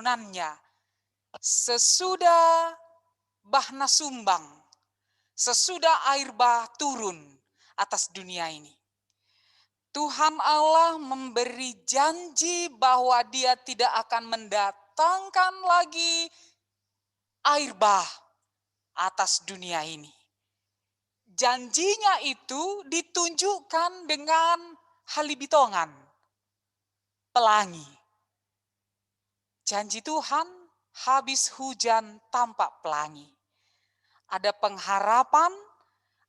keturunannya sesudah bah sumbang, sesudah air bah turun atas dunia ini. Tuhan Allah memberi janji bahwa Dia tidak akan mendatangkan lagi air bah atas dunia ini. Janjinya itu ditunjukkan dengan halibitongan, pelangi. Janji Tuhan, habis hujan tampak pelangi. Ada pengharapan,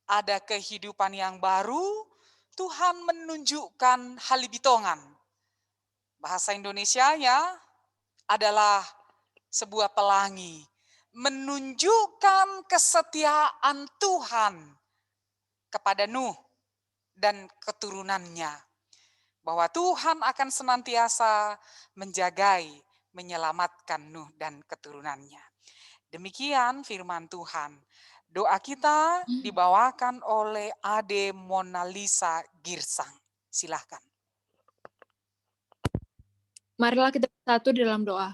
ada kehidupan yang baru, Tuhan menunjukkan halibitongan. Bahasa Indonesianya adalah sebuah pelangi, menunjukkan kesetiaan Tuhan kepada Nuh dan keturunannya. Bahwa Tuhan akan senantiasa menjagai, menyelamatkan Nuh dan keturunannya. Demikian firman Tuhan. Doa kita dibawakan oleh Ade Monalisa Girsang. Silahkan. Marilah kita bersatu di dalam doa.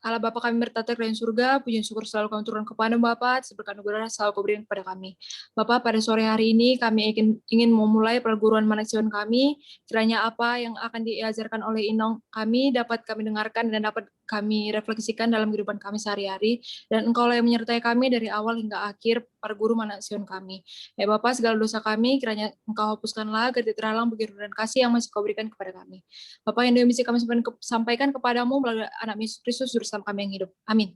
Allah Bapa kami bertata di surga, puji syukur selalu kami turun kepada Bapa, seberkat anugerah selalu kau berikan kepada kami. Bapa, pada sore hari ini kami ingin memulai perguruan Manasion kami, kiranya apa yang akan diajarkan oleh Inong kami dapat kami dengarkan dan dapat kami refleksikan dalam kehidupan kami sehari-hari, dan Engkau yang menyertai kami dari awal hingga akhir perguru Manasion kami. Ya Bapa, segala dosa kami kiranya Engkau hapuskanlah agar tidak terhalang bagi dan kasih yang masih kau berikan kepada kami. Bapa yang bisa kami sampaikan kepadamu melalui anak Yesus Kristus, Juru Selamat kami yang hidup. Amin.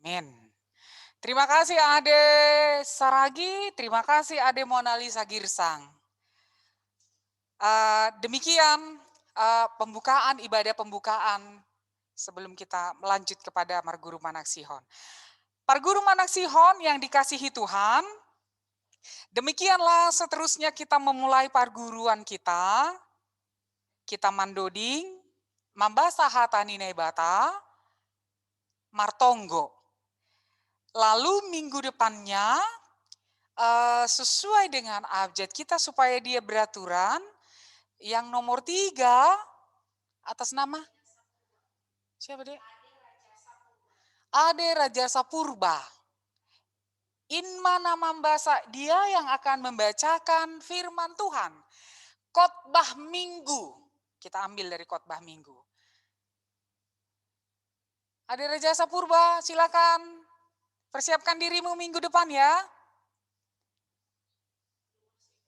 Amin. Terima kasih Ade Saragi, terima kasih Ade Monalisa Girsang. Demikian pembukaan, ibadah pembukaan sebelum kita melanjut kepada Marguru Manaksihon. Marguru Manaksihon yang dikasihi Tuhan, demikianlah seterusnya kita memulai perguruan kita. Kita mandoding, mambasa hatani nebata, martonggo. Lalu minggu depannya sesuai dengan abjad kita supaya dia beraturan, yang nomor 3 atas nama siapa deh? Ade Raja Sapurba. Inma nama membasa, dia yang akan membacakan firman Tuhan. Khotbah minggu. Kita ambil dari khotbah minggu. Ade Raja Sapurba, silakan persiapkan dirimu minggu depan ya.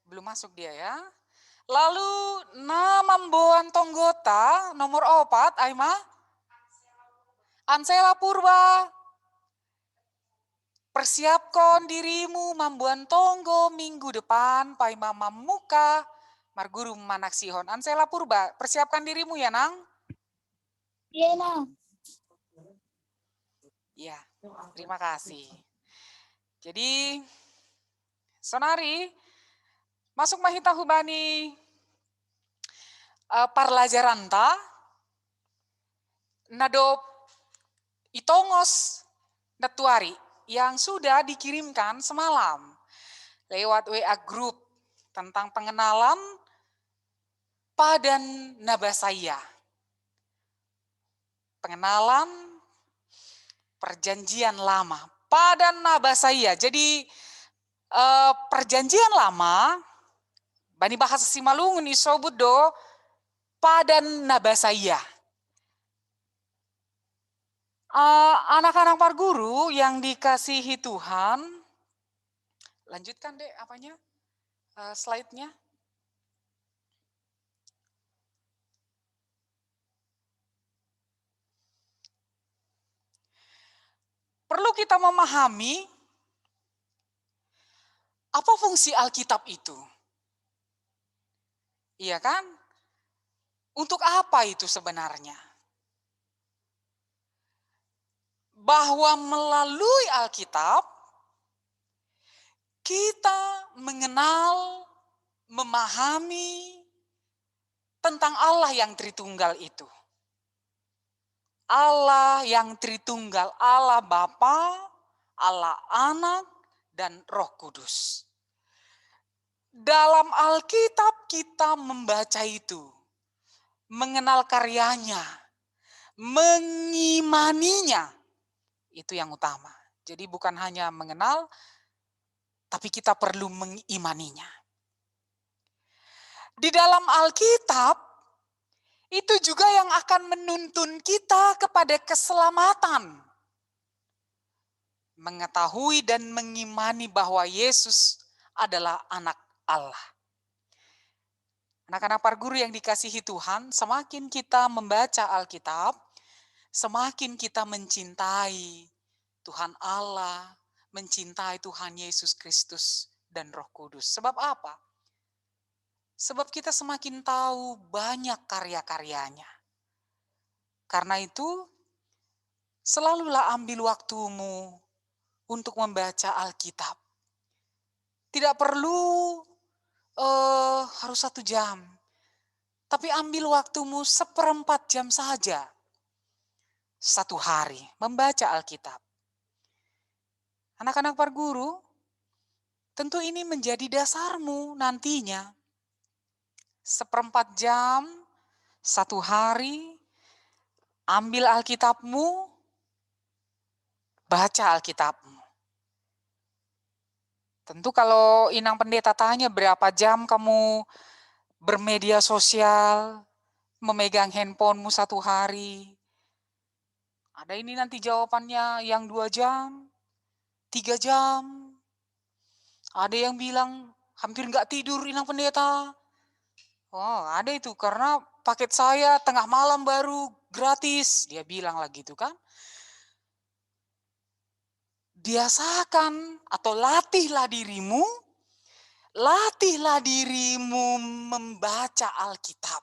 Belum masuk dia ya. Lalu nama Mboan Tonggota nomor 4, Aima. Ansela Purba. Persiapkan dirimu Mambuan Tonggo minggu depan, Paima Mamuka, Marguru Manaksihon. Ansela Purba, persiapkan dirimu ya Nang. Iya Nang. Ya, terima kasih. Jadi, Sonari, masuk mahita hubani parlajaranta, nadop itongos natuari yang sudah dikirimkan semalam lewat WA Group tentang pengenalan Padan Nabasaya. Pengenalan perjanjian lama, Padan Nabasaya. Jadi perjanjian lama, bani bahasa Simalungun disebut do Padan Nabasaya. Anak-anak parguru yang dikasihi Tuhan, lanjutkan deh apanya, slide-nya. Perlu kita memahami apa fungsi Alkitab itu. Iya kan? Untuk apa itu sebenarnya? Bahwa melalui Alkitab, kita mengenal, memahami tentang Allah yang Tritunggal itu. Allah yang Tritunggal, Allah Bapa, Allah Anak, dan Roh Kudus. Dalam Alkitab kita membaca itu, mengenal karyanya, mengimaninya. Itu yang utama. Jadi bukan hanya mengenal, tapi kita perlu mengimaninya. Di dalam Alkitab, itu juga yang akan menuntun kita kepada keselamatan. Mengetahui dan mengimani bahwa Yesus adalah anak Allah. Anak-anak para guru yang dikasihi Tuhan, semakin kita membaca Alkitab, semakin kita mencintai Tuhan Allah, mencintai Tuhan Yesus Kristus dan Roh Kudus. Sebab apa? Sebab kita semakin tahu banyak karya-karyanya. Karena itu, selalulah ambil waktumu untuk membaca Alkitab. Tidak perlu harus 1 jam. Tapi ambil waktumu 1/4 jam saja. 1 hari membaca Alkitab. Anak-anak para guru, tentu ini menjadi dasarmu nantinya. 1/4 jam, 1 hari, ambil Alkitabmu, baca Alkitabmu. Tentu kalau Inang Pendeta tanya berapa jam kamu bermedia sosial, memegang handphonemu 1 hari. Ada ini nanti jawabannya yang 2 jam, 3 jam. Ada yang bilang hampir nggak tidur Inang Pendeta. Oh, ada itu karena paket saya tengah malam baru gratis. Dia bilang lagi itu kan. Biasakan atau latihlah dirimu membaca Alkitab.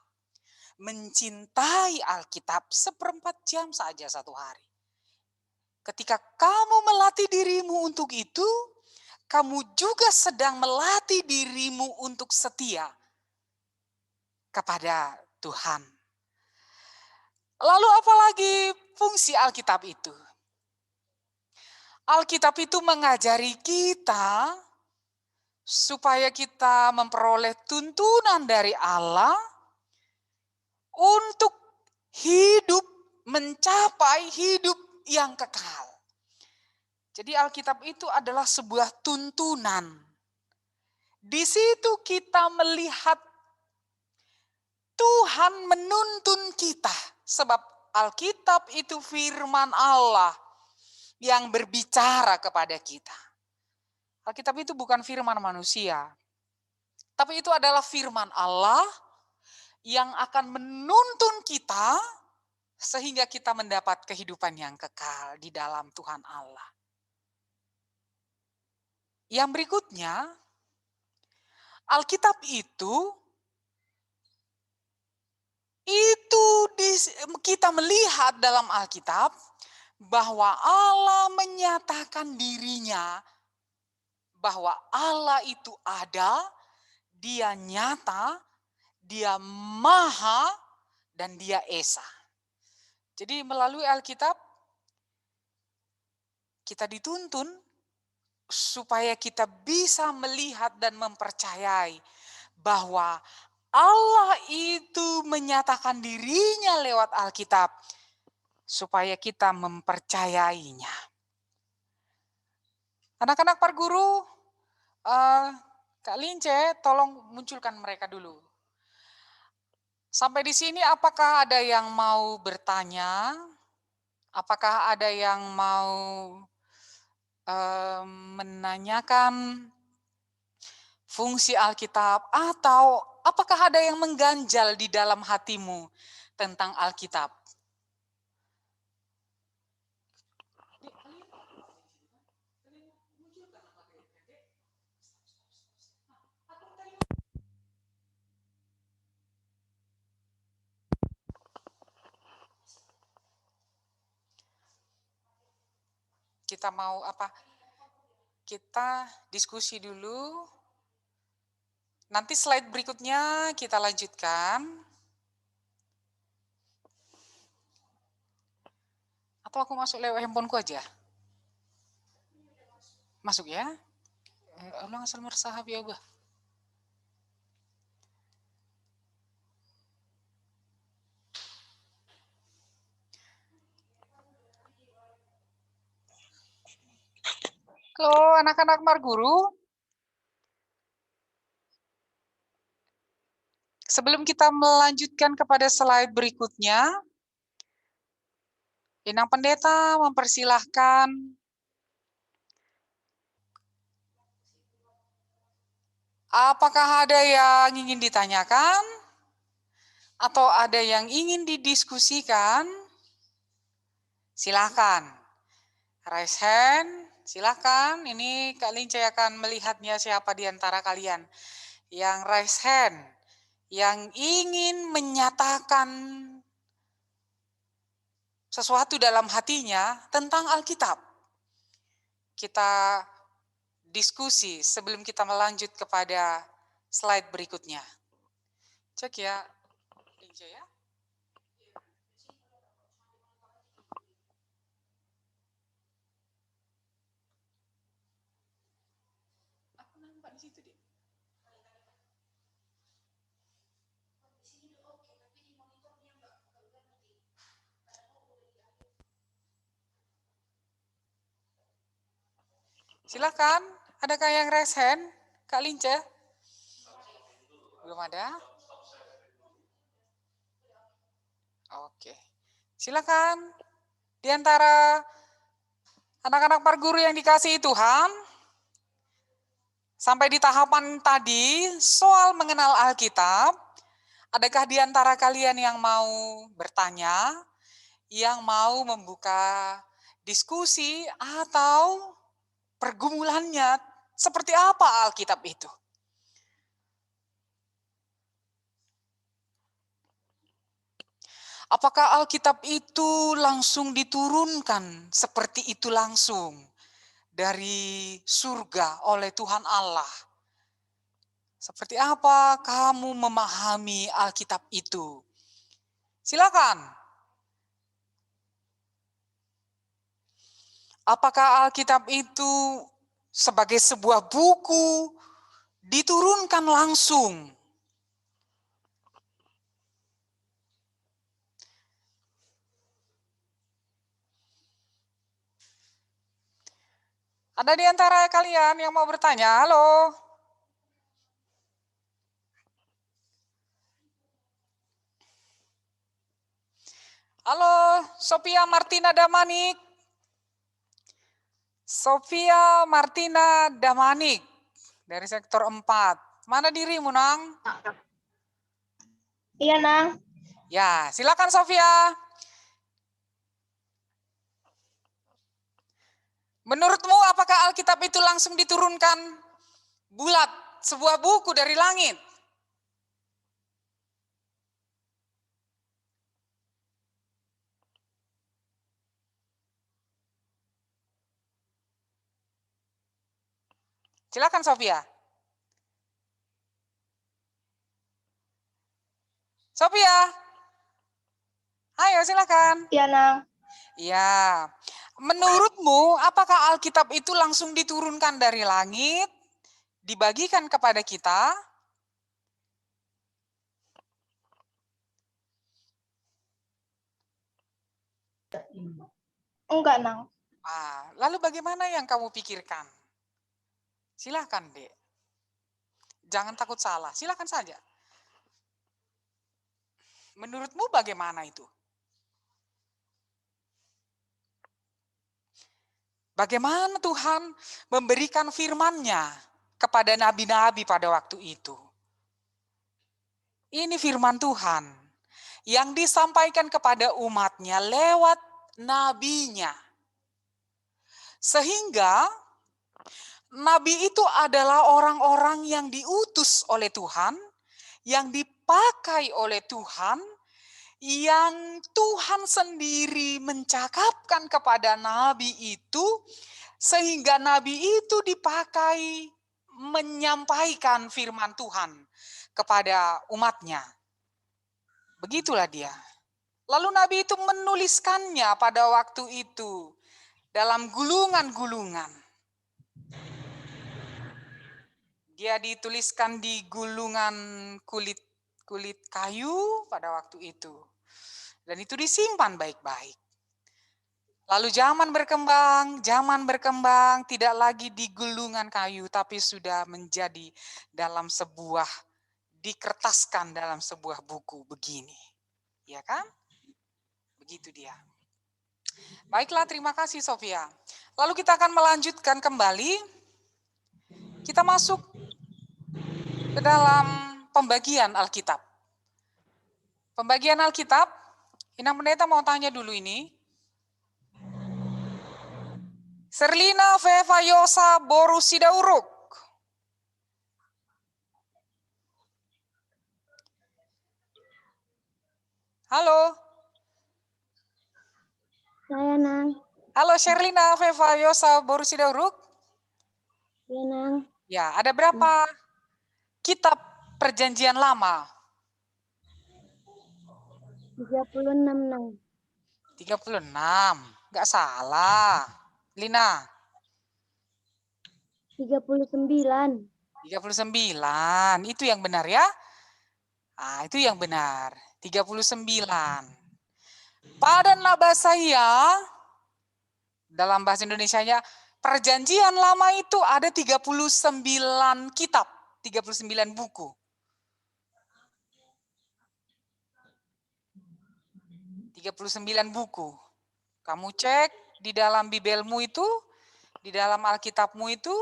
Mencintai Alkitab 1/4 jam saja 1 hari. Ketika kamu melatih dirimu untuk itu, kamu juga sedang melatih dirimu untuk setia kepada Tuhan. Lalu apalagi fungsi Alkitab itu? Alkitab itu mengajari kita supaya kita memperoleh tuntunan dari Allah untuk hidup, mencapai hidup yang kekal. Jadi Alkitab itu adalah sebuah tuntunan. Di situ kita melihat Tuhan menuntun kita. Sebab Alkitab itu firman Allah yang berbicara kepada kita. Alkitab itu bukan firman manusia. Tapi itu adalah firman Allah yang akan menuntun kita sehingga kita mendapat kehidupan yang kekal di dalam Tuhan Allah. Yang berikutnya, Alkitab itu kita melihat dalam Alkitab bahwa Allah menyatakan dirinya bahwa Allah itu ada, Dia nyata, Dia maha, dan Dia esa. Jadi melalui Alkitab kita dituntun supaya kita bisa melihat dan mempercayai bahwa Allah itu menyatakan dirinya lewat Alkitab supaya kita mempercayainya. Anak-anak para guru, Kak Lince tolong munculkan mereka dulu. Sampai di sini apakah ada yang mau bertanya? Apakah ada yang mau menanyakan fungsi Alkitab, atau apakah ada yang mengganjal di dalam hatimu tentang Alkitab? Kita mau apa? Kita diskusi dulu. Nanti slide berikutnya kita lanjutkan. Atau aku masuk lewat handphoneku aja? Masuk ya? Allah asal mersahab ya Allah. Halo anak-anak Marguru. Sebelum kita melanjutkan kepada slide berikutnya, Inang Pendeta mempersilahkan apakah ada yang ingin ditanyakan atau ada yang ingin didiskusikan? Silakan. Raise hand, silakan. Ini Kak Lince akan melihatnya siapa di antara kalian yang raise hand, yang ingin menyatakan sesuatu dalam hatinya tentang Alkitab. Kita diskusi sebelum kita melanjut kepada slide berikutnya. Cek ya, Lince ya. Aku nampak di situ deh. Silakan, adakah yang raise hand? Kak Lince? Belum ada? Oke. Silakan. Di antara anak-anak Marguru yang dikasihi Tuhan, sampai di tahapan tadi soal mengenal Alkitab, adakah di antara kalian yang mau bertanya, yang mau membuka diskusi atau pergumulannya seperti apa Alkitab itu? Apakah Alkitab itu langsung diturunkan seperti itu langsung dari surga oleh Tuhan Allah? Seperti apa kamu memahami Alkitab itu? Silakan. Apakah Alkitab itu sebagai sebuah buku diturunkan langsung? Ada di antara kalian yang mau bertanya? Halo? Halo, Sophia Martina Damanik. Sophia Martina Damanik dari sektor 4. Mana dirimu, Nang? Iya, Nang. Ya, silakan Sophia. Menurutmu apakah Alkitab itu langsung diturunkan bulat, sebuah buku dari langit? Silakan Sophia. Sophia. Ayo silakan. Iya, Nang. Ya. Menurutmu apakah Alkitab itu langsung diturunkan dari langit, dibagikan kepada kita? Enggak, Nang. Lalu bagaimana yang kamu pikirkan? Silakan, Dek. Jangan takut salah, silakan saja. Menurutmu bagaimana itu? Bagaimana Tuhan memberikan firman-Nya kepada nabi-nabi pada waktu itu? Ini firman Tuhan yang disampaikan kepada umat-Nya lewat nabinya. Sehingga nabi itu adalah orang-orang yang diutus oleh Tuhan, yang dipakai oleh Tuhan, yang Tuhan sendiri mencakapkan kepada nabi itu, sehingga nabi itu dipakai menyampaikan firman Tuhan kepada umatnya. Begitulah dia. Lalu nabi itu menuliskannya pada waktu itu dalam gulungan-gulungan. Dia dituliskan di gulungan kulit kayu pada waktu itu. Dan itu disimpan baik-baik. Lalu zaman berkembang tidak lagi di gulungan kayu, tapi sudah menjadi dalam sebuah, dikertaskan dalam sebuah buku begini. Ya kan? Begitu dia. Baiklah, terima kasih Sofia. Lalu kita akan melanjutkan kembali. Kita masuk ke dalam pembagian Alkitab. Pembagian Alkitab, Inang Pendeta mau tanya dulu ini. Serlina Veva Yosa Borusida Uruk. Halo. Saya Nang. Halo Sherlina Veva Yosa Borusida Uruk. Ya Nang. Ya, ada berapa kitab perjanjian lama? 36 Nang. 36, nggak salah. Lina. 39. 39, itu yang benar ya? Ah, itu yang benar. 39. Pada bahasa saya, dalam bahasa Indonesianya, perjanjian lama itu ada 39 kitab, 39 buku. 39 buku. Kamu cek di dalam Bibelmu itu, di dalam Alkitabmu itu,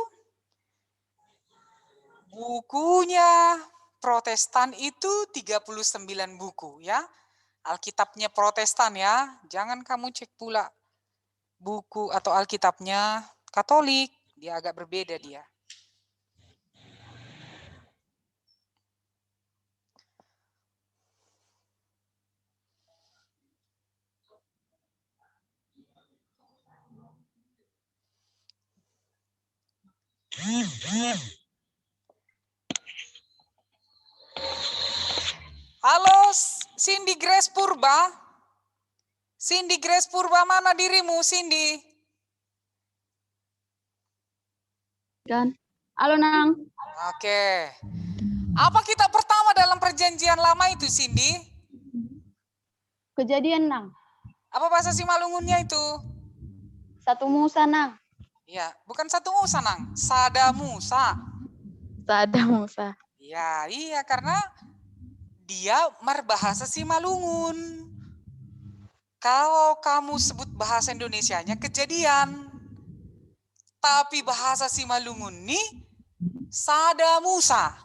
bukunya Protestan itu 39 buku ya. Alkitabnya Protestan ya. Jangan kamu cek pula buku atau Alkitabnya Katolik, dia agak berbeda dia. Halo Cindy Grace Purba. Cindy Grace Purba, mana dirimu Cindy? Kan. Halo Nang. Oke. Apa kitab pertama dalam perjanjian lama itu Cindy? Kejadian Nang. Apa bahasa Simalungunnya itu? 1 Musa Nang. Ya, bukan 1 Musa Nang, Sada Musa. Sada Musa. Ya, iya karena dia berbahasa Simalungun. Kalau kamu sebut bahasa Indonesianya Kejadian, tapi bahasa Simalungun nih Sada Musa.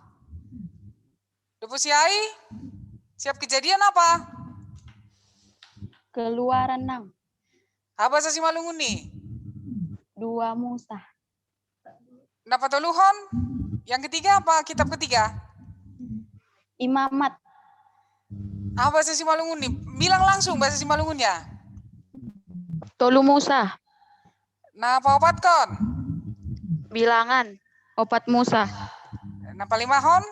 Depusiai, siap Kejadian apa? Keluaran Nang. Apa bahasa Simalungun nih? 2 Musa. Dapat toluhon? Yang ketiga apa? Kitab ketiga? Imamat. Apa bahasa Simalungun nih? Bilang langsung bahasa Simalungunnya. Tolu Musa. Nah, apa opat kon? Bilangan. 4 Musa. Nah, palimahon?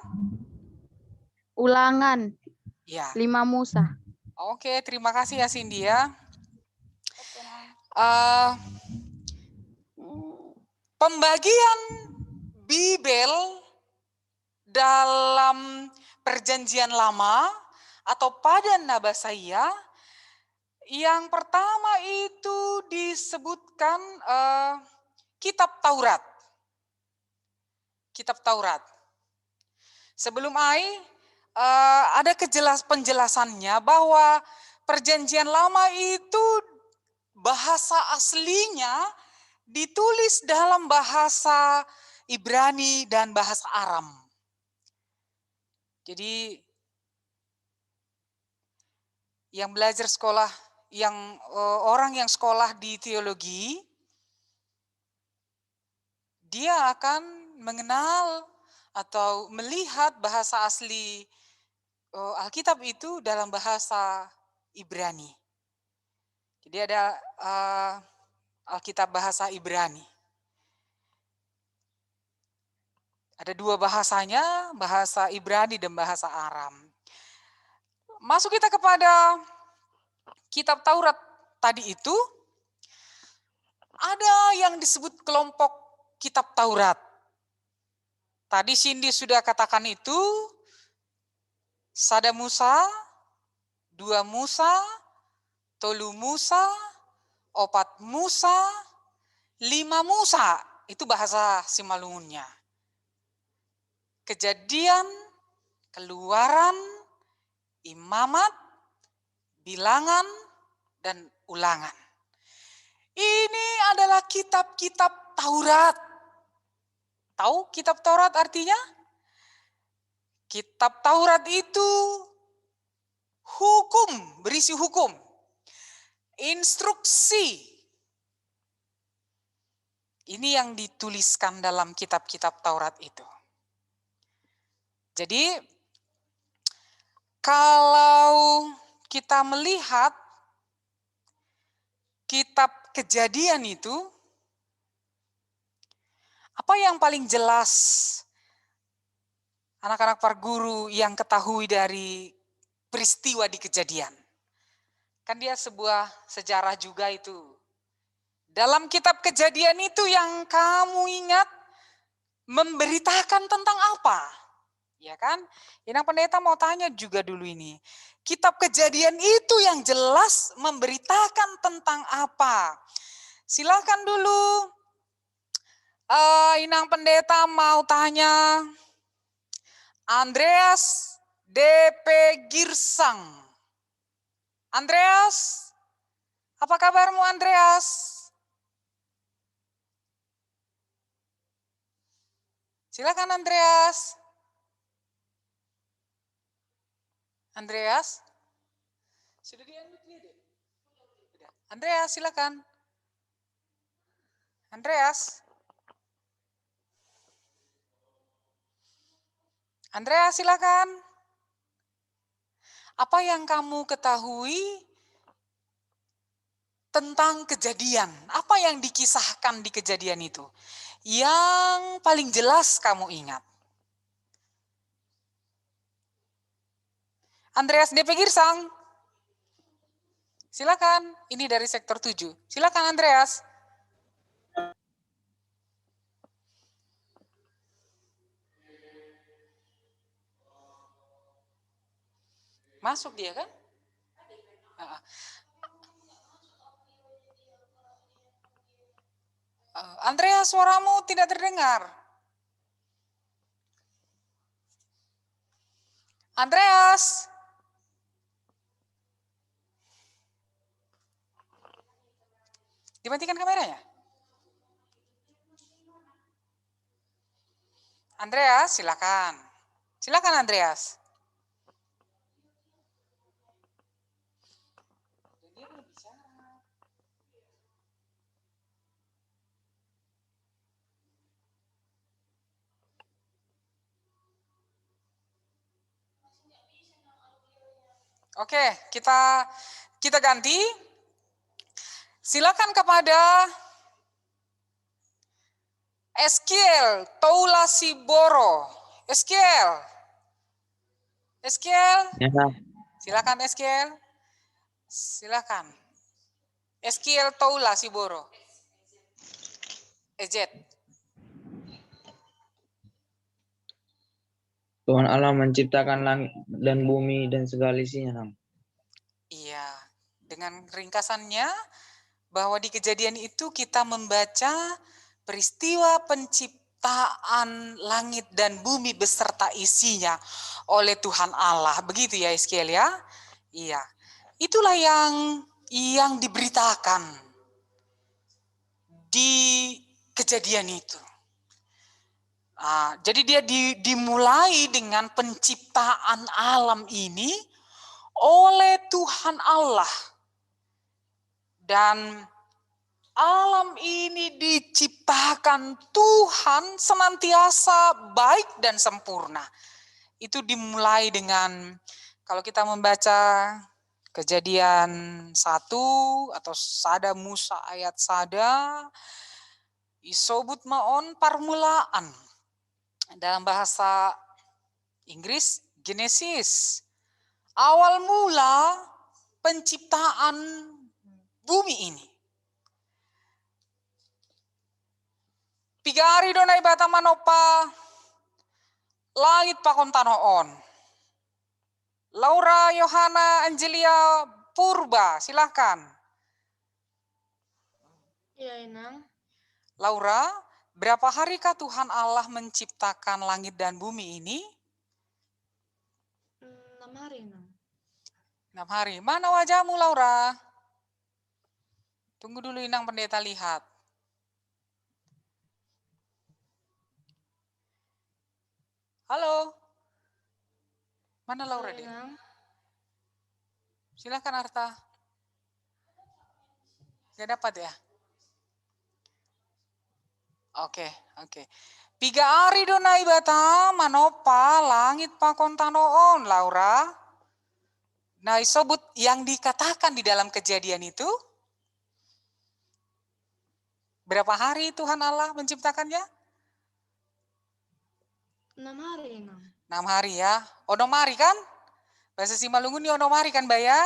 Ulangan. Ya. 5 Musa. Oke, terima kasih ya Cindy ya. Pembagian Bibel dalam perjanjian lama atau pada Nabasaya, yang pertama itu disebutkan kitab Taurat. Kitab Taurat. Sebelum ada penjelasannya bahwa perjanjian lama itu bahasa aslinya ditulis dalam bahasa Ibrani dan bahasa Aram. Jadi yang belajar sekolah, orang yang sekolah di teologi, dia akan mengenal atau melihat bahasa asli Alkitab itu dalam bahasa Ibrani. Jadi ada Alkitab bahasa Ibrani. Ada 2 bahasanya, bahasa Ibrani dan bahasa Aram. Masuk kita kepada kitab Taurat tadi itu, ada yang disebut kelompok kitab Taurat. Tadi Cindy sudah katakan itu, Sada Musa, 2 Musa, Tolu Musa, 4 Musa, 5 Musa. Itu bahasa Simalungunnya. Kejadian, Keluaran, Imamat, Bilangan, dan Ulangan. Ini adalah kitab-kitab Taurat. Tahu kitab Taurat artinya? Kitab Taurat itu hukum, berisi hukum, instruksi. Ini yang dituliskan dalam kitab-kitab Taurat itu. Jadi, kalau kita melihat kitab Kejadian itu, apa yang paling jelas anak-anak para guru yang ketahui dari peristiwa di Kejadian? Kan dia sebuah sejarah juga itu. Dalam kitab Kejadian itu yang kamu ingat memberitakan tentang apa? Ya kan? Inang Pendeta mau tanya juga dulu ini. Kitab Kejadian itu yang jelas memberitakan tentang apa? Silakan dulu. Inang Pendeta mau tanya. Andreas DP Girsang. Andreas, apa kabarmu Andreas? Silakan Andreas. Andreas? Sudah di-unmute dia deh. Andreas, silakan. Andreas? Andreas, silakan. Apa yang kamu ketahui tentang Kejadian? Apa yang dikisahkan di Kejadian itu? Yang paling jelas kamu ingat. Andreas DP Girsang. Silakan, ini dari sektor 7. Silakan Andreas. Masuk dia kan? Andreas, suaramu tidak terdengar. Andreas. Dimatikan kameranya. Andreas, silakan. Silakan Andreas. Oke, kita ganti. Silakan kepada Eskiel Toulasiboro. Eskiel. Ya, Silakan Eskiel. Silakan. Eskiel Toulasiboro. Ejet. Tuhan Allah menciptakan langit dan bumi dan segala isinya. Iya, dengan ringkasannya bahwa di Kejadian itu kita membaca peristiwa penciptaan langit dan bumi beserta isinya oleh Tuhan Allah. Begitu ya Eskiel ya? Iya. Itulah yang diberitakan di Kejadian itu. Jadi dia dimulai dengan penciptaan alam ini oleh Tuhan Allah. Dan alam ini diciptakan Tuhan senantiasa baik dan sempurna. Itu dimulai dengan, kalau kita membaca Kejadian 1 atau Sada Musa ayat Sada, isobut maon permulaan. Dalam bahasa Inggris, Genesis. Awal mula penciptaan bumi ini. Pigari donai bata manopa langit pakon tanoon. Laura Yohana Angelia Purba, silakan. Iya, Inang. Laura, berapa harikah Tuhan Allah menciptakan langit dan bumi ini? 6 hari, Inang. 6 hari. Mana wajahmu, Laura? Tunggu dulu Inang Pendeta lihat. Halo? Mana Laura dia? Inang. Silakan Arta. Gak dapat ya? Oke. Piga ari donai bata manopa langit pakontanoon, Laura. Nah, sebut yang dikatakan di dalam Kejadian itu. Berapa hari Tuhan Allah menciptakannya? 6 hari, Inang. 6 hari ya. Onomari kan? Bahasa Simalungun ini onomari kan, Baya?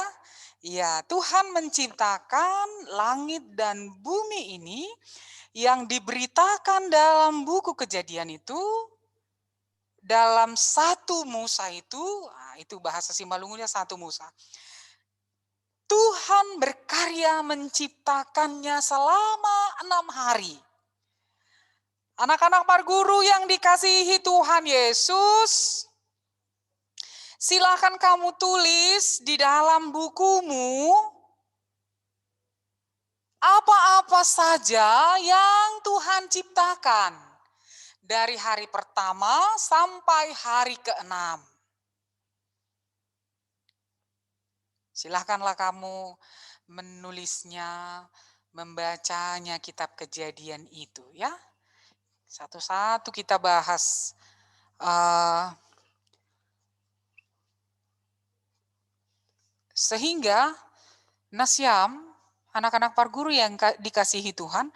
Iya, Tuhan menciptakan langit dan bumi ini yang diberitakan dalam buku Kejadian itu, dalam 1 Musa itu, nah itu bahasa Simalungunnya 1 Musa. Tuhan berkarya menciptakannya selama 6 hari. Anak-anak Parguru yang dikasihi Tuhan Yesus, silakan kamu tulis di dalam bukumu apa-apa saja yang Tuhan ciptakan dari hari pertama sampai hari ke-6. Silakanlah kamu menulisnya, membacanya kitab Kejadian itu ya. Satu-satu kita bahas. Sehingga Nasyam, anak-anak Parguru yang dikasihi Tuhan,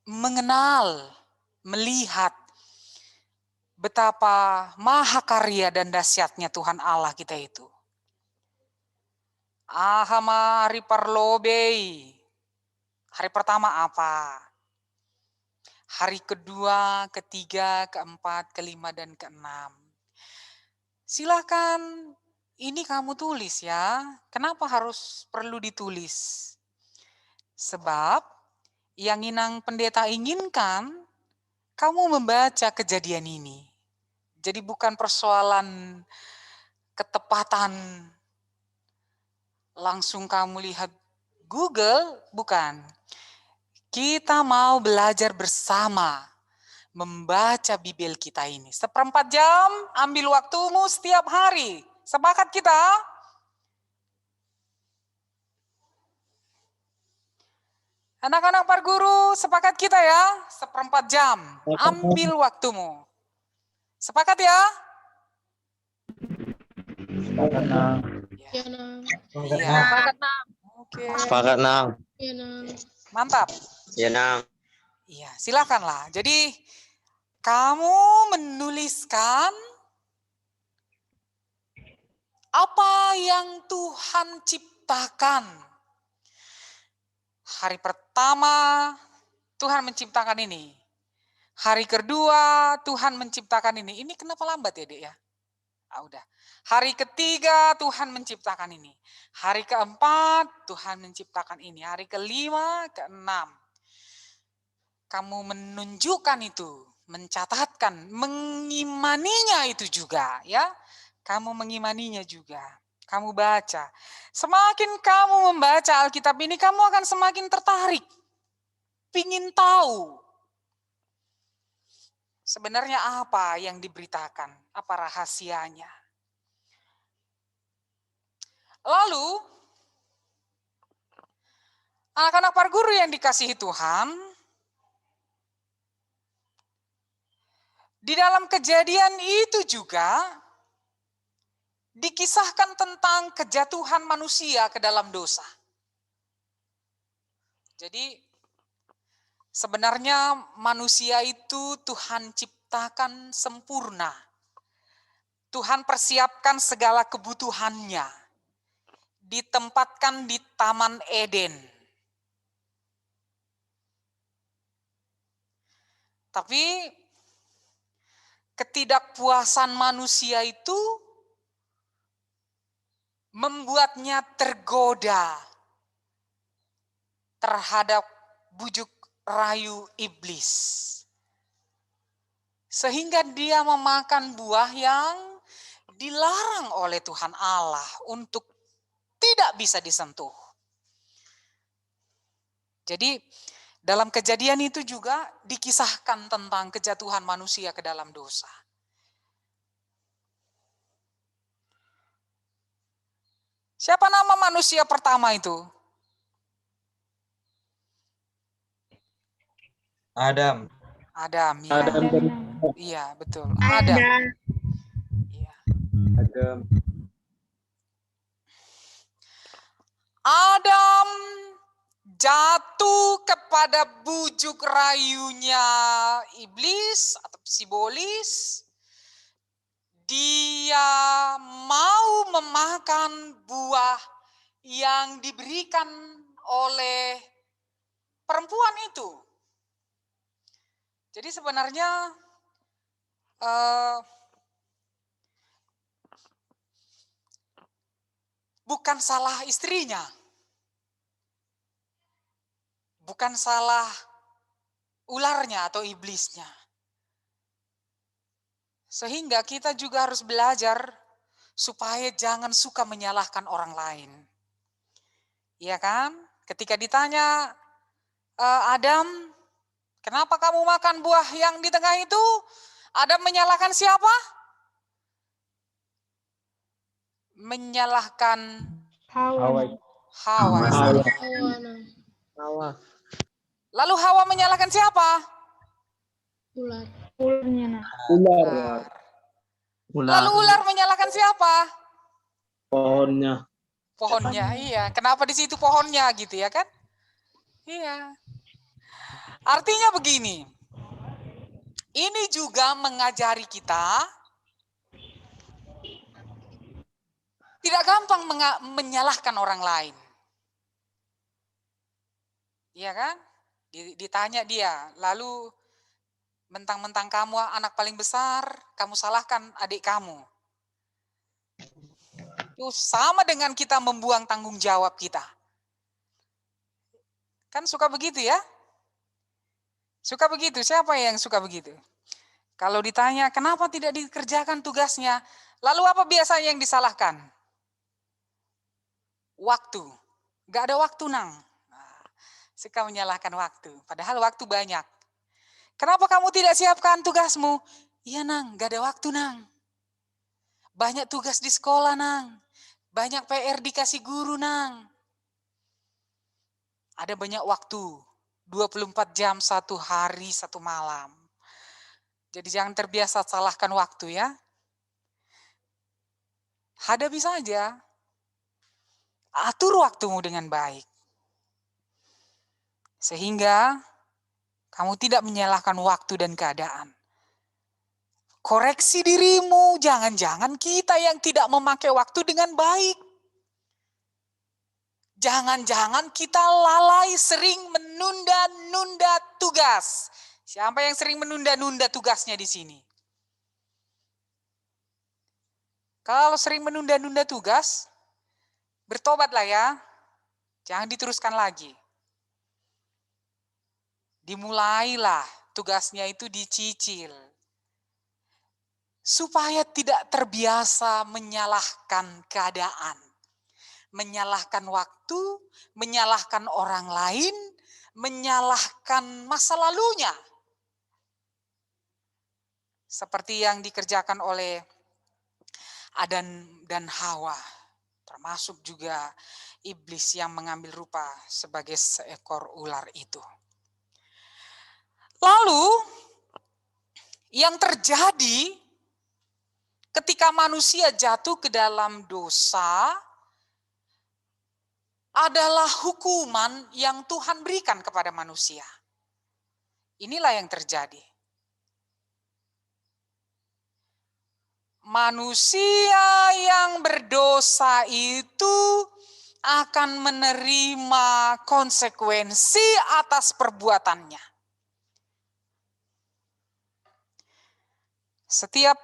mengenal, melihat betapa mahakarya dan dahsyatnya Tuhan Allah kita itu. Ahamari parlobei. Hari pertama apa? Hari kedua, ketiga, keempat, kelima, dan keenam. Silakan ini kamu tulis ya. Kenapa harus perlu ditulis? Sebab yang Inang Pendeta inginkan, kamu membaca Kejadian ini. Jadi bukan persoalan ketepatan, langsung kamu lihat Google, bukan. Kita mau belajar bersama membaca Bible kita ini. 1/4 jam ambil waktumu setiap hari. Sepakat kita? Anak-anak Parguru, sepakat kita ya? 1/4 jam ambil waktumu. Sepakat ya? Sepakat, Nang. Iya, Nang. Iya. Oke. Sepakat, Nang. Iya, Nang. Mantap. Ya, Nang. Iya, silakanlah. Jadi kamu menuliskan apa yang Tuhan ciptakan. Hari pertama Tuhan menciptakan ini. Hari kedua Tuhan menciptakan ini. Ini kenapa lambat ya, Dek ya? Ah, udah. Hari ketiga Tuhan menciptakan ini. Hari keempat Tuhan menciptakan ini. Hari kelima, keenam. Kamu menunjukkan itu, mencatatkan, mengimaninya itu juga ya. Kamu mengimaninya juga. Kamu baca. Semakin kamu membaca Alkitab ini, kamu akan semakin tertarik. Pingin tahu. Sebenarnya apa yang diberitakan? Apa rahasianya? Lalu, anak-anak Parguru yang dikasihi Tuhan, di dalam Kejadian itu juga dikisahkan tentang kejatuhan manusia ke dalam dosa. Jadi sebenarnya manusia itu Tuhan ciptakan sempurna. Tuhan persiapkan segala kebutuhannya. Ditempatkan di Taman Eden. Tapi ketidakpuasan manusia itu membuatnya tergoda terhadap bujuk rayu iblis. Sehingga dia memakan buah yang dilarang oleh Tuhan Allah untuk tidak bisa disentuh. Jadi dalam Kejadian itu juga dikisahkan tentang kejatuhan manusia ke dalam dosa. Siapa nama manusia pertama itu? Adam. Adam, ya. Iya, betul. Adam. Iya. Adam. Adam jatuh kepada bujuk rayunya iblis atau sibolis. Dia mau memakan buah yang diberikan oleh perempuan itu. Jadi sebenarnya bukan salah istrinya. Bukan salah ularnya atau iblisnya. Sehingga kita juga harus belajar supaya jangan suka menyalahkan orang lain. Iya kan? Ketika ditanya, Adam, kenapa kamu makan buah yang di tengah itu? Adam menyalahkan siapa? Menyalahkan Hawa. Hawa. Hawa. Lalu Hawa menyalahkan siapa? Ularnya. Ular. Lalu ular menyalahkan siapa? Pohonnya. Pohonnya, iya. Kenapa di situ pohonnya gitu ya kan? Iya. Artinya begini. Ini juga mengajari kita tidak gampang menyalahkan orang lain. Iya kan? Ditanya dia, lalu mentang-mentang kamu anak paling besar, kamu salahkan adik kamu. Itu sama dengan kita membuang tanggung jawab kita. Kan suka begitu ya? Suka begitu, siapa yang suka begitu? Kalau ditanya, kenapa tidak dikerjakan tugasnya? Lalu apa biasanya yang disalahkan? Waktu. Gak ada waktu, Nang. Nah, suka menyalahkan waktu, padahal waktu banyak. Kenapa kamu tidak siapkan tugasmu? Iya, Nang, gak ada waktu, Nang. Banyak tugas di sekolah, Nang. Banyak PR dikasih guru, Nang. Ada banyak waktu. 24 jam, 1 hari, 1 malam. Jadi jangan terbiasa salahkan waktu ya. Hadapi saja. Atur waktumu dengan baik. Sehingga kamu tidak menyalahkan waktu dan keadaan. Koreksi dirimu, jangan-jangan kita yang tidak memakai waktu dengan baik. Jangan-jangan kita lalai sering menunda-nunda tugas. Siapa yang sering menunda-nunda tugasnya di sini? Kalau sering menunda-nunda tugas, bertobatlah ya. Jangan diteruskan lagi. Dimulailah tugasnya itu dicicil. Supaya tidak terbiasa menyalahkan keadaan. Menyalahkan waktu, menyalahkan orang lain, menyalahkan masa lalunya. Seperti yang dikerjakan oleh Adam dan Hawa. Termasuk juga iblis yang mengambil rupa sebagai seekor ular itu. Lalu yang terjadi ketika manusia jatuh ke dalam dosa adalah hukuman yang Tuhan berikan kepada manusia. Inilah yang terjadi. Manusia yang berdosa itu akan menerima konsekuensi atas perbuatannya. Setiap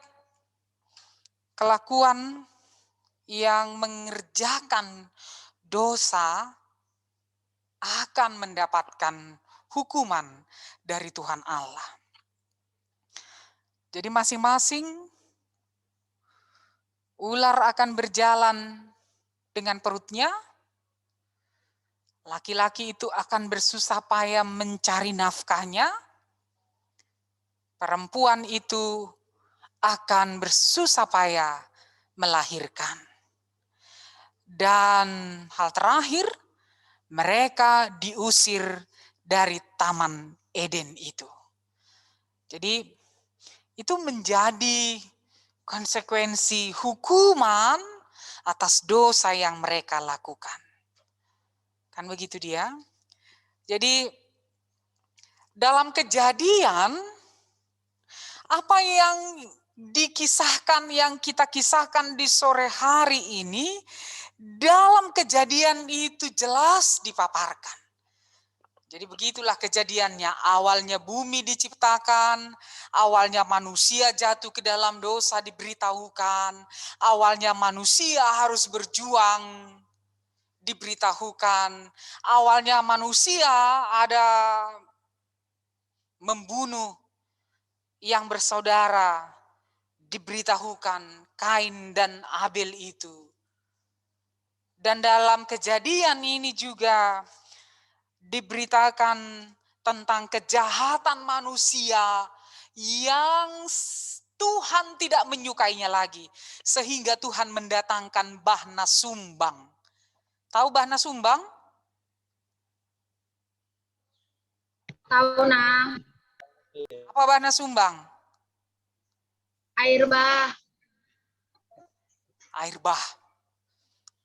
kelakuan yang mengerjakan dosa akan mendapatkan hukuman dari Tuhan Allah. Jadi masing-masing ular akan berjalan dengan perutnya, laki-laki itu akan bersusah payah mencari nafkahnya, perempuan itu akan bersusah payah melahirkan. Dan hal terakhir, mereka diusir dari Taman Eden itu. Jadi itu menjadi konsekuensi hukuman atas dosa yang mereka lakukan. Kan begitu dia. Jadi dalam Kejadian, apa yang dikisahkan, yang kita kisahkan di sore hari ini, dalam Kejadian itu jelas dipaparkan. Jadi begitulah kejadiannya, awalnya bumi diciptakan, awalnya manusia jatuh ke dalam dosa diberitahukan, awalnya manusia harus berjuang diberitahukan, awalnya manusia ada membunuh yang bersaudara diberitahukan, Kain dan Abel itu. Dan dalam Kejadian ini juga diberitakan tentang kejahatan manusia yang Tuhan tidak menyukainya lagi. Sehingga Tuhan mendatangkan Bahna Sumbang. Tahu Bahna Sumbang? Tahu nah, Apa Bahna Sumbang? air bah. Air bah.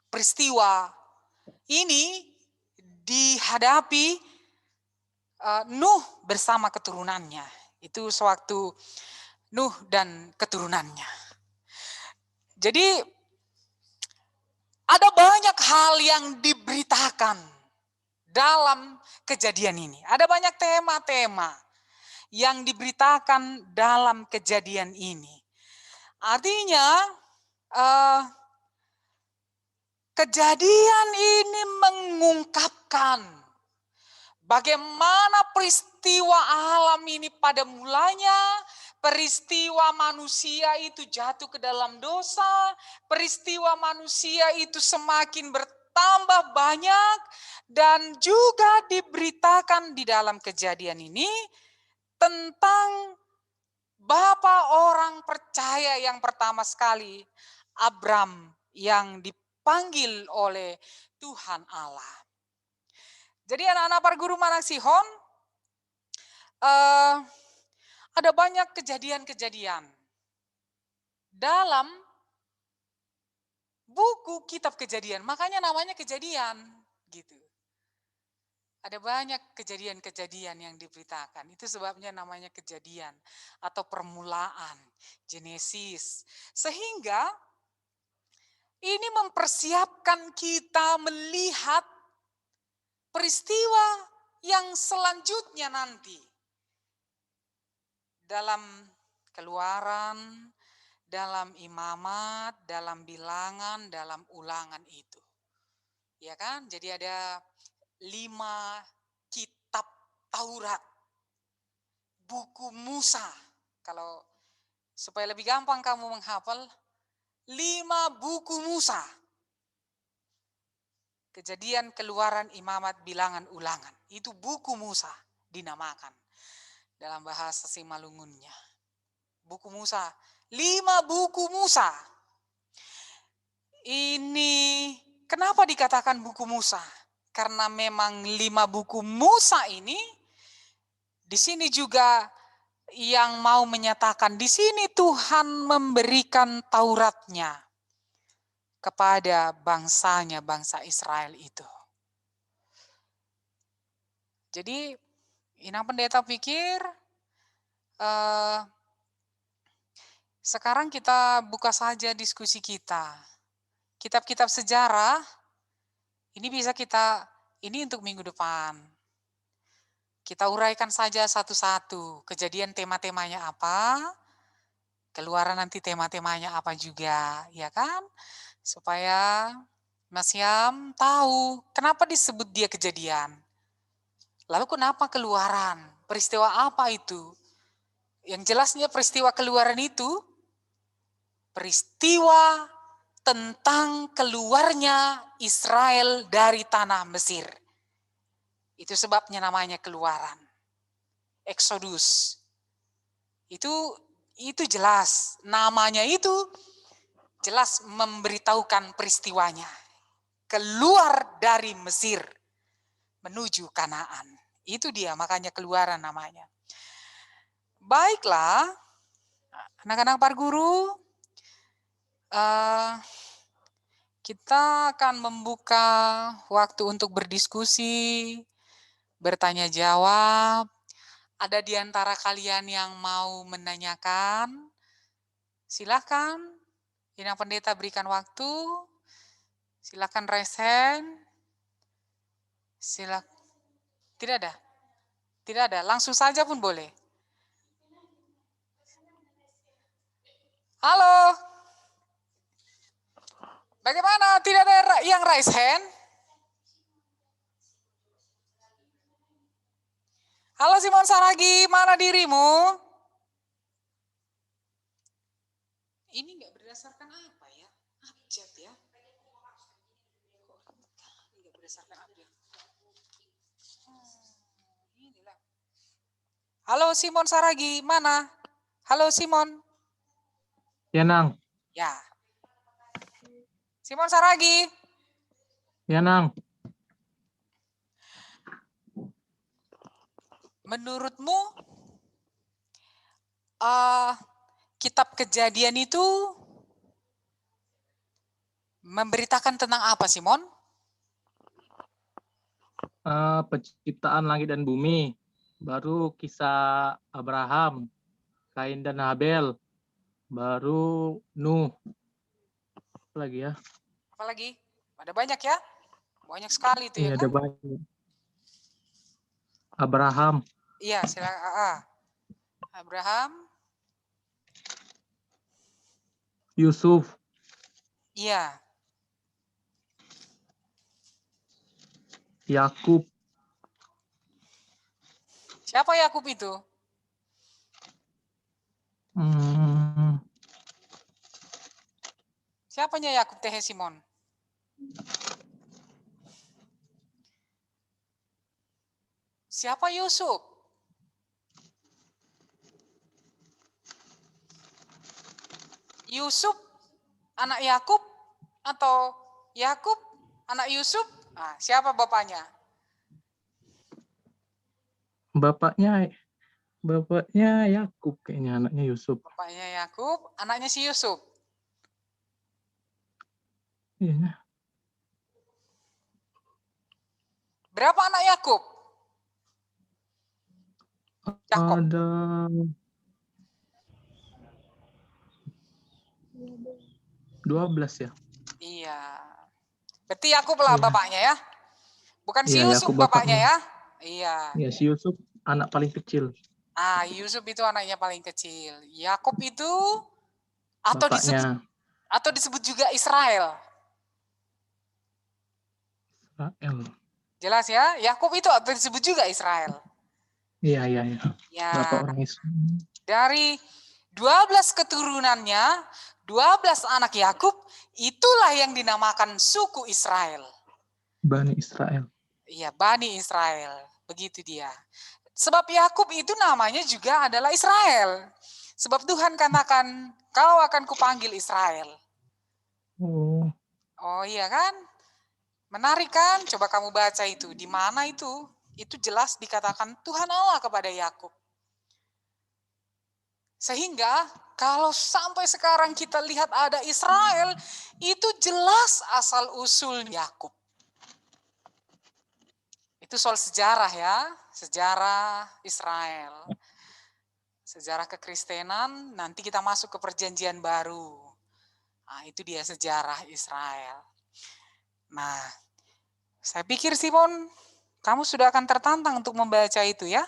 Peristiwa ini dihadapi Nuh bersama keturunannya. Itu sewaktu Nuh dan keturunannya. Jadi ada banyak hal yang diberitakan dalam Kejadian ini. Ada banyak tema-tema yang diberitakan dalam Kejadian ini. Artinya Kejadian ini mengungkapkan bagaimana peristiwa alam ini pada mulanya, peristiwa manusia itu jatuh ke dalam dosa, peristiwa manusia itu semakin bertambah banyak, dan juga diberitakan di dalam Kejadian ini tentang Bapak orang percaya yang pertama sekali, Abram, yang dipanggil oleh Tuhan Allah. Jadi anak-anak para guru Manak Sihon, ada banyak kejadian-kejadian dalam buku kitab Kejadian, makanya namanya Kejadian gitu. Ada banyak kejadian-kejadian yang diberitakan. Itu sebabnya namanya Kejadian atau permulaan, Genesis. Sehingga ini mempersiapkan kita melihat peristiwa yang selanjutnya nanti. Dalam Keluaran, dalam Imamat, dalam Bilangan, dalam Ulangan itu. Ya kan? Jadi ada 5 kitab Taurat, buku Musa. Kalau supaya lebih gampang kamu menghafal, 5 buku Musa. Kejadian, Keluaran, Imamat, Bilangan, Ulangan. Itu buku Musa dinamakan dalam bahasa Simalungunnya. Buku Musa, 5 buku Musa. Ini kenapa dikatakan buku Musa? Karena memang 5 buku Musa ini, di sini juga yang mau menyatakan, di sini Tuhan memberikan Tauratnya kepada bangsanya, bangsa Israel itu. Jadi, Inang Pendeta pikir, sekarang kita buka saja diskusi kita. Kitab-kitab sejarah, ini bisa ini untuk minggu depan. Kita uraikan saja satu-satu. Kejadian tema-temanya apa, Keluaran nanti tema-temanya apa juga, ya kan? Supaya Mas Yam tahu kenapa disebut dia Kejadian. Lalu kenapa Keluaran? Peristiwa apa itu? Yang jelasnya peristiwa Keluaran itu peristiwa tentang keluarnya Israel dari tanah Mesir. Itu sebabnya namanya Keluaran. Exodus. Itu jelas. Namanya itu jelas memberitahukan peristiwanya. Keluar dari Mesir menuju Kanaan. Itu dia, makanya Keluaran namanya. Baiklah, anak-anak para guru, kita akan membuka waktu untuk berdiskusi, bertanya jawab. Ada di antara kalian yang mau menanyakan? Silakan. Yang pendeta berikan waktu. Silakan raise hand. Silakan. Tidak ada? Tidak ada, langsung saja pun boleh. Halo? Bagaimana? Tidak ada yang raise hand? Halo Simon Saragi, mana dirimu? Ini nggak berdasarkan apa ya? Abjad ya? Nggak berdasarkan abjad. Inilah. Halo Simon Saragi, mana? Halo Simon. Ya, Nang. Ya. Simon Saragi. Ya, Nang. Menurutmu kitab Kejadian itu memberitakan tentang apa, Simon? Penciptaan langit dan bumi. Baru kisah Abraham, Kain dan Habel. Baru Nuh. Apa lagi ya? Apalagi? Ada banyak ya? Banyak sekali itu ya Ada kan? banyak. Abraham. Iya, silakan. Abraham. Yusuf. Iya. Yakub. Siapa Yakub itu? Siapanya Yakub Teh Simon? Siapa Yusuf? Yusuf anak Yakub atau Yakub anak Yusuf? Nah, siapa bapaknya? Bapaknya Yakub kayaknya, anaknya Yusuf. Bapaknya Yakub, anaknya si Yusuf. Iya. Berapa anak Yakub? Yakob. Ada 12 ya. Iya. Berarti Yakub lah Iya. bapaknya ya. Bukan si Iya, Yusuf Yakub bapaknya bapaknya. ya. Iya. Iya, si Yusuf anak paling kecil. Yusuf itu anaknya paling kecil. Yakub itu atau Bapaknya disebut juga Israel. Israel. Jelas ya? Yakub itu atau disebut juga Israel. Iya. Ya. Berapa orang Israel? Dari 12 keturunannya, 12 anak Yakub, itulah yang dinamakan suku Israel. Bani Israel. Iya, Bani Israel. Begitu dia. Sebab Yakub itu namanya juga adalah Israel. Sebab Tuhan katakan, kau akan kupanggil Israel. Oh iya kan? Menarik kan? Coba kamu baca itu. Di mana itu? Itu jelas dikatakan Tuhan Allah kepada Yakub. Sehingga kalau sampai sekarang kita lihat ada Israel, itu jelas asal-usul Yakub. Itu soal sejarah ya, sejarah Israel. Sejarah kekristenan, nanti kita masuk ke perjanjian baru. Nah, itu dia sejarah Israel. Nah, saya pikir Simon, kamu sudah akan tertantang untuk membaca itu ya.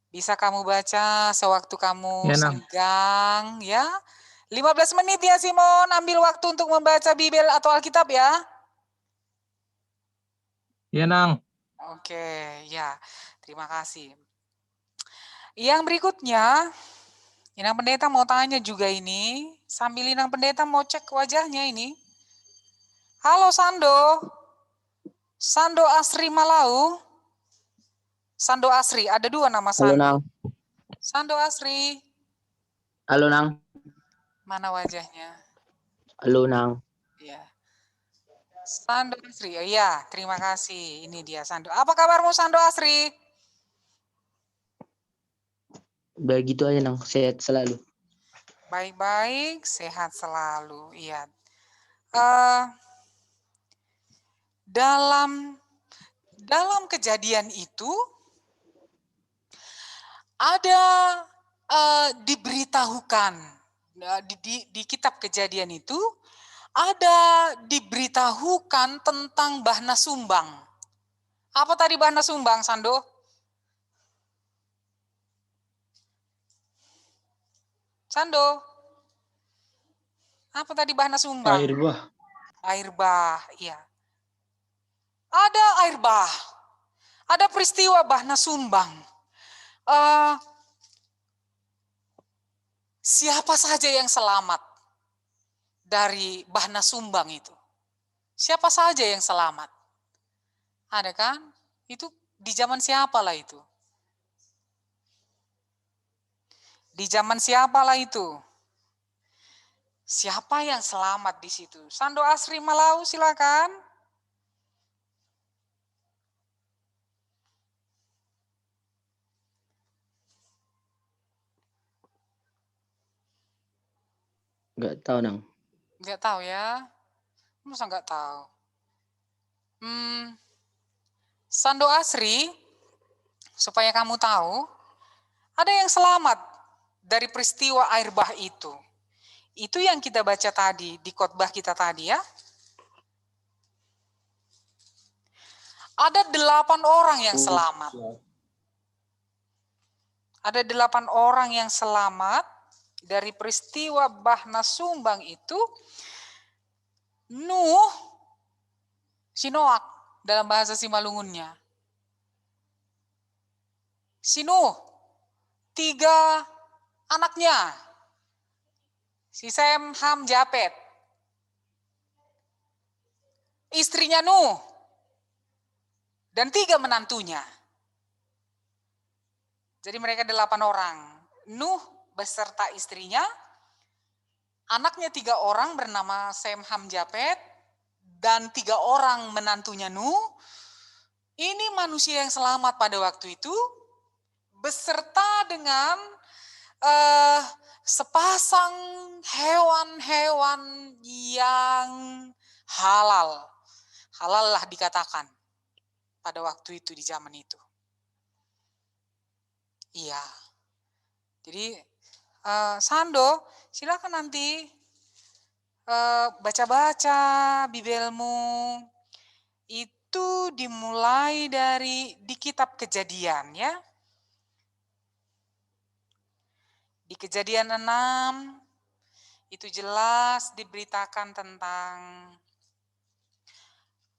Bisa kamu baca sewaktu kamu Ya, Nang. senggang ya. 15 menit ya Simon, ambil waktu untuk membaca Bible atau Alkitab ya. Ya, Nang. Oke, ya. Terima kasih. Yang berikutnya, Inang Pendeta mau tanya juga ini. Sambil Inang Pendeta mau cek wajahnya ini. Halo Sando. Sando Asri Malau. Sando Asri, ada 2 nama Halo, Sando. Nang. Sando Asri. Halo, Nang. Mana wajahnya? Halo, Nang. Ya. Sando Asri, iya, terima kasih. Ini dia Sando. Apa kabarmu Sando Asri? Udah gitu aja, Nang. Sehat selalu. Baik-baik, sehat selalu. Iya. Eh, dalam kejadian itu ada diberitahukan di kitab kejadian itu ada diberitahukan tentang Bahna Sumbang. Apa tadi Bahna Sumbang, Sando? Sando? Apa tadi Bahna Sumbang? Air bah. Air bah, iya. Ada air bah. Ada peristiwa Bahna Sumbang. Siapa saja yang selamat dari Bahna Sumbang itu? Siapa saja yang selamat? Ada kan? Itu di zaman siapa lah itu? Di zaman siapa lah itu? Siapa yang selamat di situ? Sando Asri Malau, silakan. Nggak tahu, Nang. Nggak tahu ya. Masa nggak tahu? Sando Asri, supaya kamu tahu, ada yang selamat dari peristiwa air bah itu. Itu yang kita baca tadi di khotbah kita tadi ya. Ada 8 orang yang selamat. Ada 8 orang yang selamat dari peristiwa Bahna Sumbang itu. Nuh, si Noak dalam bahasa Simalungunnya. Si Nuh, 3 anaknya. Si Sem, Ham, Japet. Istrinya Nuh. Dan 3 menantunya. Jadi mereka 8 orang. Nuh beserta istrinya. Anaknya 3 orang bernama Sem, Ham, Japet. Dan 3 orang menantunya Nuh. Ini manusia yang selamat pada waktu itu. Beserta dengan sepasang hewan-hewan yang halal. Halal lah dikatakan pada waktu itu di zaman itu. Iya. Jadi Sando, silakan nanti baca-baca Bibelmu. Itu dimulai dari di kitab Kejadian ya. Di Kejadian 6 itu jelas diberitakan tentang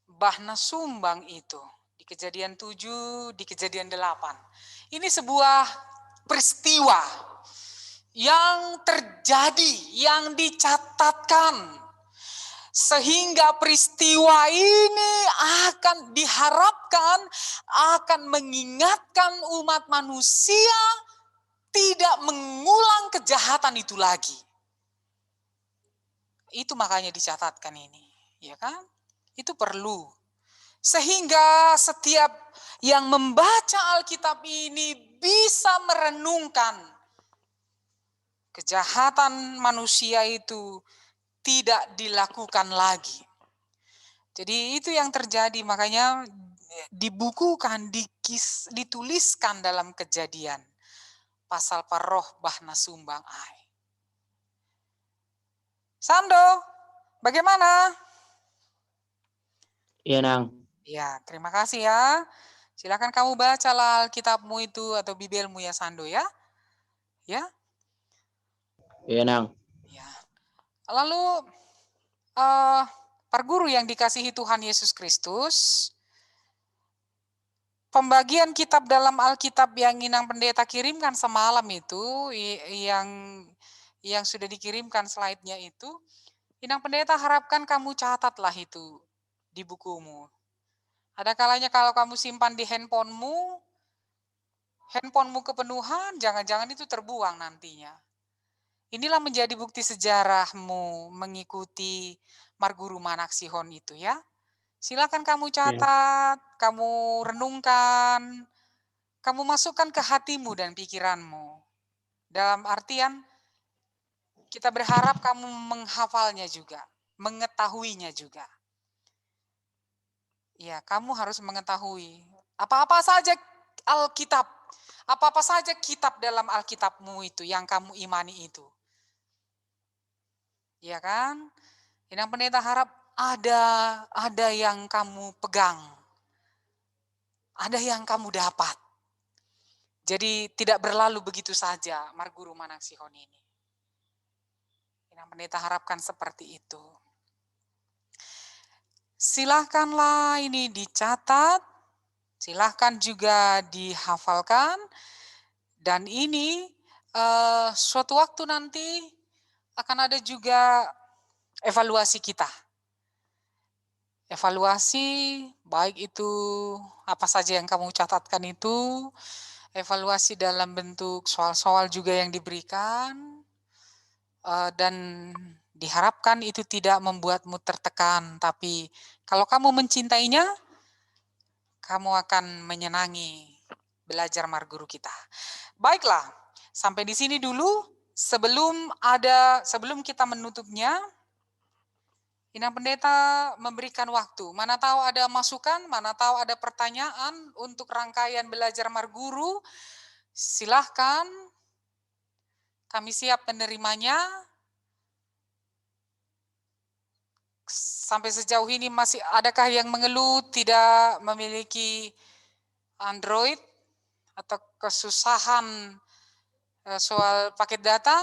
Bahna Sumbang itu. Di Kejadian 7, di Kejadian 8. Ini sebuah peristiwa yang terjadi, yang dicatatkan. Sehingga peristiwa ini akan diharapkan, akan mengingatkan umat manusia tidak mengulang kejahatan itu lagi. Itu makanya dicatatkan ini, ya kan? Itu perlu. Sehingga setiap yang membaca Alkitab ini bisa merenungkan kejahatan manusia itu tidak dilakukan lagi. Jadi itu yang terjadi, makanya dibukukan, dituliskan dalam Kejadian. Pasal paroh Bahna Sumbang ai. Sando, bagaimana? Iya, Nang. Ya, terima kasih ya. Silakan kamu bacalah Alkitabmu itu atau Bibelmu ya Sando ya. Ya. Iya, Nang. Ya. Lalu para guru yang dikasihi Tuhan Yesus Kristus, pembagian kitab dalam Alkitab yang Inang Pendeta kirimkan semalam itu, yang sudah dikirimkan slide-nya itu, Inang Pendeta harapkan kamu catatlah itu di bukumu. Ada kalanya kalau kamu simpan di handphonemu kepenuhan, jangan-jangan itu terbuang nantinya. Inilah menjadi bukti sejarahmu mengikuti Marguru Manaksihon itu ya. Silakan kamu catat, kamu renungkan, kamu masukkan ke hatimu dan pikiranmu. Dalam artian, kita berharap kamu menghafalnya juga, mengetahuinya juga. Ya, kamu harus mengetahui apa-apa saja Alkitab, apa-apa saja kitab dalam Alkitabmu itu yang kamu imani itu. Ya kan? Inang Pendeta harap ada yang kamu pegang. Ada yang kamu dapat. Jadi tidak berlalu begitu saja Marguru Manaksihon ini. Inang Pendeta harapkan seperti itu. Silahkanlah ini dicatat, silahkan juga dihafalkan, dan ini suatu waktu nanti akan ada juga evaluasi kita. Evaluasi, baik itu apa saja yang kamu catatkan itu, evaluasi dalam bentuk soal-soal juga yang diberikan, dan diharapkan itu tidak membuatmu tertekan, tapi kalau kamu mencintainya, kamu akan menyenangi belajar Marguru kita. Baiklah, sampai di sini dulu. Sebelum kita menutupnya, Inang Pendeta memberikan waktu. Mana tahu ada masukan, mana tahu ada pertanyaan untuk rangkaian belajar Marguru. Silahkan, kami siap menerimanya. Sampai sejauh ini masih adakah yang mengeluh tidak memiliki Android atau kesusahan soal paket data?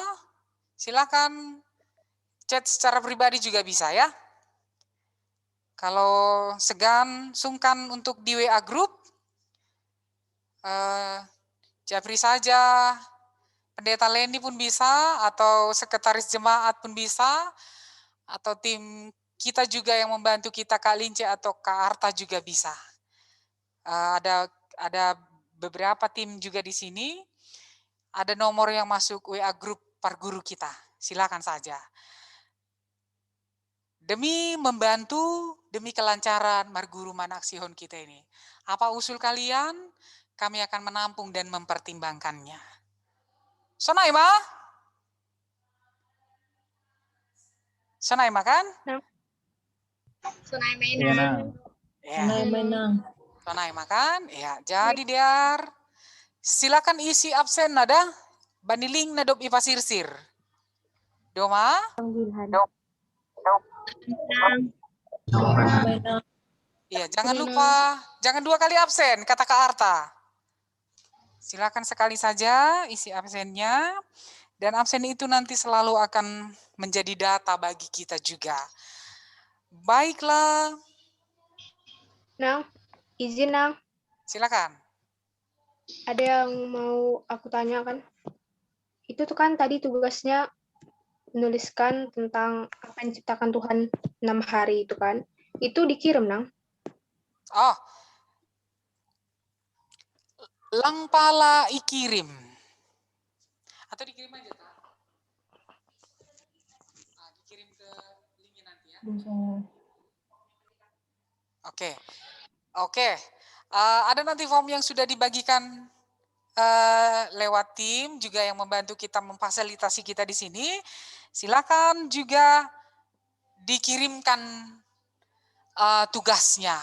Silakan chat secara pribadi juga bisa ya. Kalau segan, sungkan untuk di WA group, japri saja, Pendeta Leni pun bisa, atau sekretaris jemaat pun bisa, atau tim kita juga yang membantu kita, Kak Lince atau Kak Arta juga bisa. Ada beberapa tim juga di sini, ada nomor yang masuk WA group Parguru kita, silakan saja. Demi membantu, demi kelancaran Marguru Manaksihon kita ini. Apa usul kalian? Kami akan menampung dan mempertimbangkannya. Sonaima? Sonaima kan? Sunai Iya, Nang. Ya. Menang. Sonaima kan? Ya, jadi Diar. Silakan isi absen nada. Baniling nadop ipasirsir. Doma? Iya, jangan lupa, jangan 2 kali absen, kata Kak Arta. Silakan sekali saja isi absennya, dan absen itu nanti selalu akan menjadi data bagi kita juga. Baiklah, Nang, izin Nang, silakan. ada yang mau aku tanyakan. Itu tuh kan tadi tugasnya menuliskan tentang apa yang diciptakan Tuhan 6 hari itu kan. Itu dikirim, Nang. Oh, Langpala ikirim. Atau dikirim aja, Kak? Dikirim ke linknya nanti ya. Oke. Ada nanti form yang sudah dibagikan lewat tim juga yang membantu kita memfasilitasi kita di sini. Silakan juga dikirimkan tugasnya.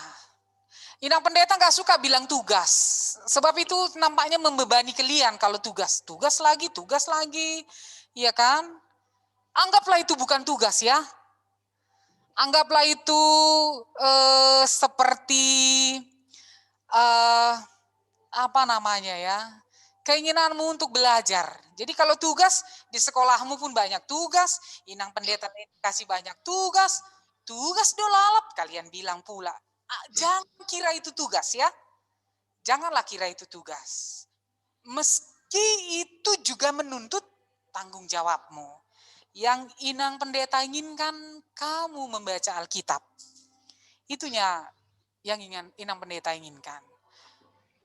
Inang Pendeta nggak suka bilang tugas, sebab itu nampaknya membebani kalian kalau tugas. Tugas lagi, iya kan? Anggaplah itu bukan tugas ya. Anggaplah itu seperti apa namanya ya, keinginanmu untuk belajar. Jadi kalau tugas di sekolahmu pun banyak tugas, Inang Pendeta kasih banyak tugas dolalap kalian bilang pula. Jangan kira itu tugas ya. Janganlah kira itu tugas. Meski itu juga menuntut tanggung jawabmu. Yang inang pendeta inginkan kamu membaca Alkitab. Itunya yang inang pendeta inginkan.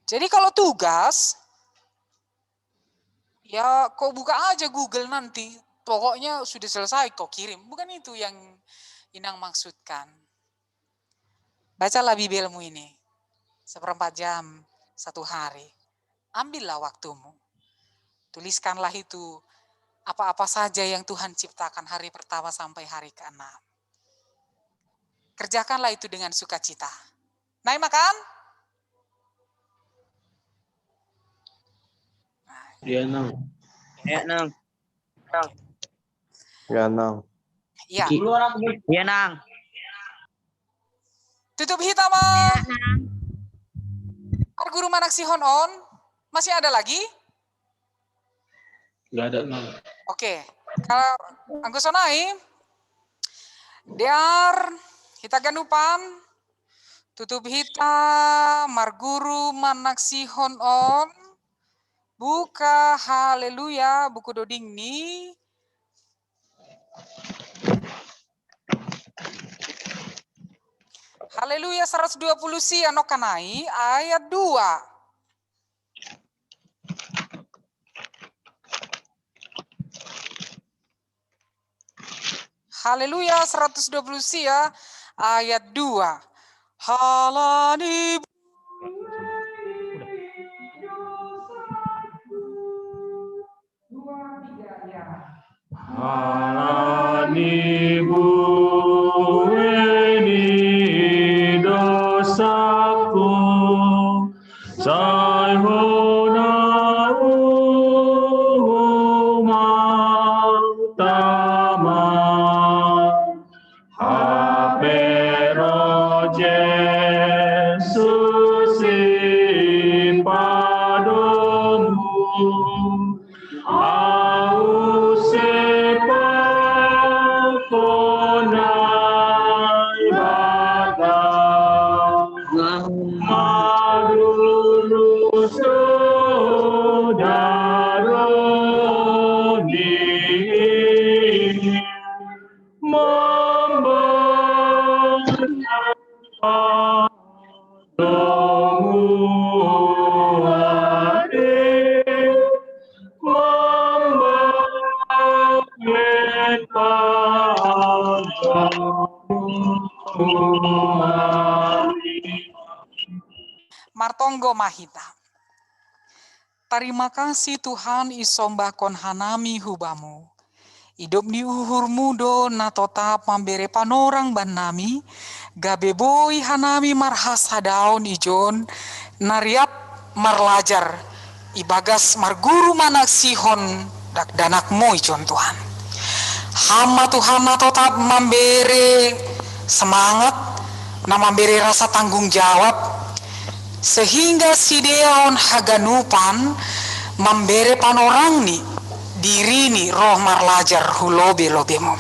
Jadi kalau tugas, ya kau buka aja Google nanti. Pokoknya sudah selesai kau kirim. Bukan itu yang inang maksudkan. Bacalah Bibelmu ini. 1/4 jam, 1 hari. Ambillah waktumu. Tuliskanlah itu. Apa-apa saja yang Tuhan ciptakan hari pertama sampai hari ke-6. Kerjakanlah itu dengan sukacita. Naik makan? Ya, Nang. Ya, Nang. Ya, Nang. Ya. Ya, Nang. Tutup hitama. Guru Manak Sihon on. Masih ada lagi? Enggak ada, Nang. Oke. Kalau Anggusonai. Dear kita ganupan. Tutup hita Marguru Manak Sihon on. Buka haleluya buku doding ni. Haleluya 120 si anokanai ayat 2. Haleluya 120 si ya ayat 2. Halani Halani bueni dosaku Saihona umatama Hapero Jesus impadomu Au sepa konai bata madulu sodaroni membawa domu ade Martonggo Mahita. Terima kasih Tuhan isombakon hanami hubamu. Hidup ni uhur mudo na totap mambere panorang banami. Gabeboi hanami marhasa daun ijon. Nariap marlajar. Ibagas marguru Manak Sihon dak danakmu ijon Tuhan. Hama Tuhan na totap mambere semangat. Na mambere rasa tanggung jawab. Sehingga si deon haganupan membere panorang ni diri ni roh marlajar hulobe lobemu.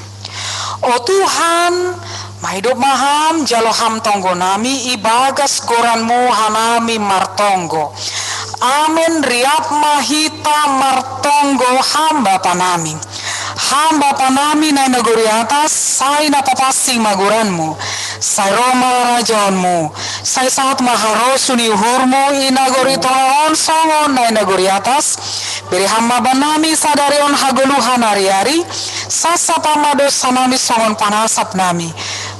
O Tuhan, mahidup maham jaloham tonggo nami ibagas goranmu hanami martonggo. Amin riap mahita martonggo hamba panami. Hamba panami na negeri atas, say napapasing maguranmu. Say Roma rajaanmu, say sangat maharosu ni uhurmu, inagori tolong songon na negeri atas. Beri hamba banami sadarion hagoluhan hari-hari, sasa pamados sanami songon panasap nami.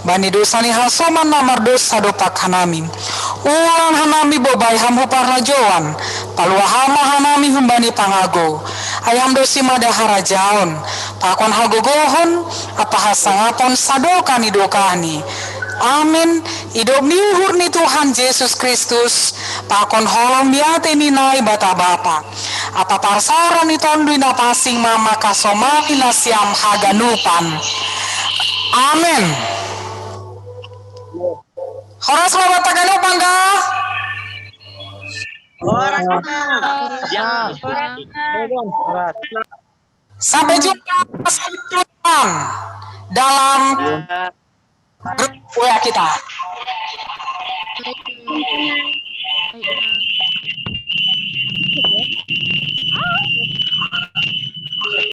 Bani dosani hasoman namar dosa dopak hanami. Ulang hanami bobai hambu parlajoan, palua hama hanami humbani pangago. Ayam dosi madahara jaon, pakon hagogohon, apa hasangapon sadokani dokani. Amin. Hidup ni uhur ni Tuhan Yesus Kristus. Pakon holong biate ni nai bata bapa. Apa parsaran ni tondui na pasing mama kasomali na siam haganupan. Amin. Horas mama taganupan ka? Sampai jumpa Tuhan dalam grup WA kita. Baik, Nang.